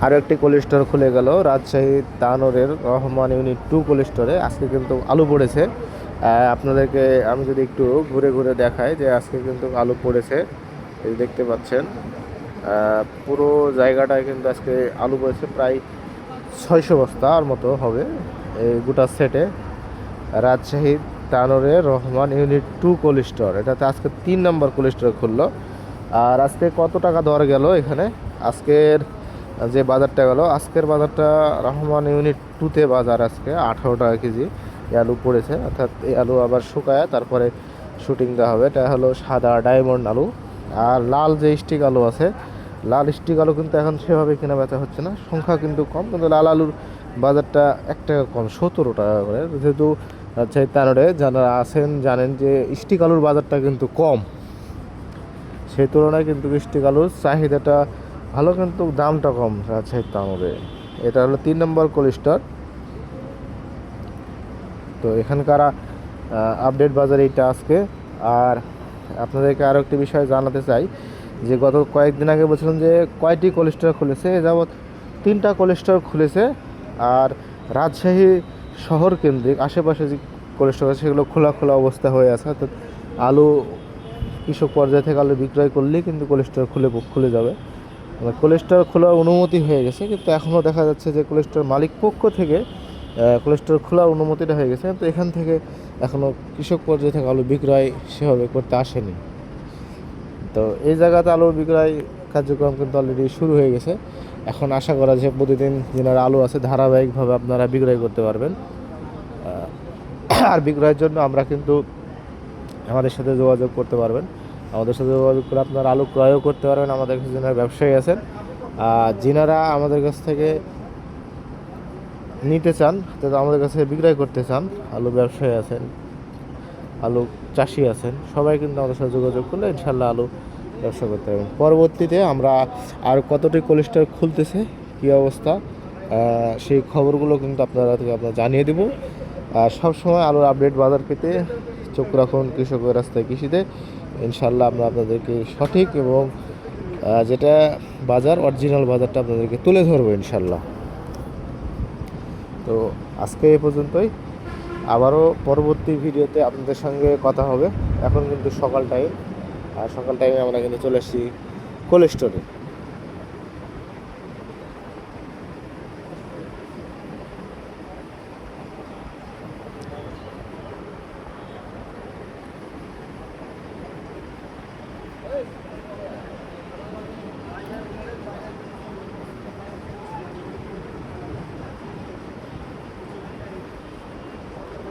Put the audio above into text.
আরও একটি cold store খুলে গেল রাজশাহী তানোরের রহমান ইউনিট 2 কোল্ড স্টোরে। আজকে কিন্তু আলু পড়েছে। আপনাদেরকে আমি যদি একটু ঘুরে ঘুরে দেখাই যে আজকে কিন্তু আলু পড়েছে, এই দেখতে পাচ্ছেন পুরো জায়গাটায় কিন্তু আজকে আলু পড়েছে প্রায় 600 বস্তার মতো হবে এই গোটা সেটে। রাজশাহী তানোরের রহমান ইউনিট 2 কোল্ড স্টোর, এটাতে আজকে 3 নম্বর কোল্ড স্টোর খুললো। আর আজকে কত টাকা দর গেল এখানে, আজকের যে বাজারটা গেল, আজকের বাজারটা রহমান ইউনিট 2তে বাজার আজকে 18 টাকা কেজি এই আলু পড়েছে। অর্থাৎ এই আলু আবার শুকায় তারপরে শুটিং দেওয়া হবে। এটা হলো সাদা ডায়মন্ড আলু। আর লাল যে স্টিক আলু আছে, লাল স্টিক আলু কিন্তু এখন সেভাবে কেনা বেচা হচ্ছে না, সংখ্যা কিন্তু কম, কিন্তু লাল আলুর বাজারটা 1 টাকা কম, 17 টাকা করে। যেহেতু রাজশাহী তানোরে যারা আছেন জানেন যে স্টিক আলুর বাজারটা কিন্তু কম, সেই তুলনায় কিন্তু স্টিক আলুর চাহিদাটা ভালো, কিন্তু দামটা কম রাজশাহী তানোরে। এটা হলো 3 নম্বর কোল্ড স্টোর। তো এখানকার আপডেট বাজার এইটা আজকে। আর আপনাদেরকে আরও একটি বিষয় জানাতে চাই যে গত কয়েকদিন আগে বলছিলাম যে কয়টি কোল্ড স্টোর খুলেছে, এ যাবৎ 3টা কোল্ড স্টোর খুলেছে। আর রাজশাহী শহর কেন্দ্রিক আশেপাশে যে কোল্ড স্টোর আছে সেগুলো খোলা খোলা অবস্থা হয়ে আছে। অর্থাৎ আলু কৃষক পর্যায় থেকে আলু বিক্রয় করলেই কিন্তু কোল্ড স্টোর খুলে যাবে। কোল্ড স্টোর খোলার অনুমতি হয়ে গেছে, কিন্তু এখনও দেখা যাচ্ছে যে কোল্ড স্টোর মালিক পক্ষ থেকে কোল্ড স্টোর খোলার অনুমতিটা হয়ে গেছে, কিন্তু এখান থেকে এখনও কৃষক পর্যায়ে থেকে আলু বিক্রয় সেভাবে করতে আসেনি। তো এই জায়গাতে আলুর বিক্রয় কার্যক্রম কিন্তু অলরেডি শুরু হয়ে গেছে। এখন আশা করা যে প্রতিদিন যেনারা আলু আছে ধারাবাহিকভাবে আপনারা বিক্রয় করতে পারবেন। আর বিক্রয়ের জন্য আমরা কিন্তু আমাদের সাথে যোগাযোগ করতে পারবেন। আমাদের সাথে যোগাযোগ করে আপনারা আলু ক্রয়ও করতে পারবেন। আমাদের কাছে যারা ব্যবসায়ী আছেন, যিনারা আমাদের কাছ থেকে নিতে চান, আমাদের কাছে বিক্রয় করতে চান, আলু ব্যবসায়ী আছেন, আলু চাষি আছেন, সবাই কিন্তু আমাদের সাথে যোগাযোগ করলে ইনশাল্লাহ আলু ব্যবসা করতে পারবেন। পরবর্তীতে আমরা আর কতটি কোল্ড স্টোর খুলতেছে, কী অবস্থা, সেই খবরগুলো কিন্তু আপনারা জানিয়ে দেব। আর সবসময় আলুর আপডেট বাজার পেতে চোখ রাখুন কৃষকের রাস্তায় কৃষিতে। ইনশাল্লাহ আমরা আপনাদেরকে সঠিক এবং যেটা বাজার অরিজিনাল বাজারটা আপনাদেরকে তুলে ধরবো ইনশাল্লাহ। তো আজকে এই পর্যন্তই, আবারও পরবর্তী ভিডিওতে আপনাদের সঙ্গে কথা হবে। এখন কিন্তু সকাল টাইম, আর সকাল টাইমে আমরা কিন্তু চলে এসেছি কোল্ড স্টোরে।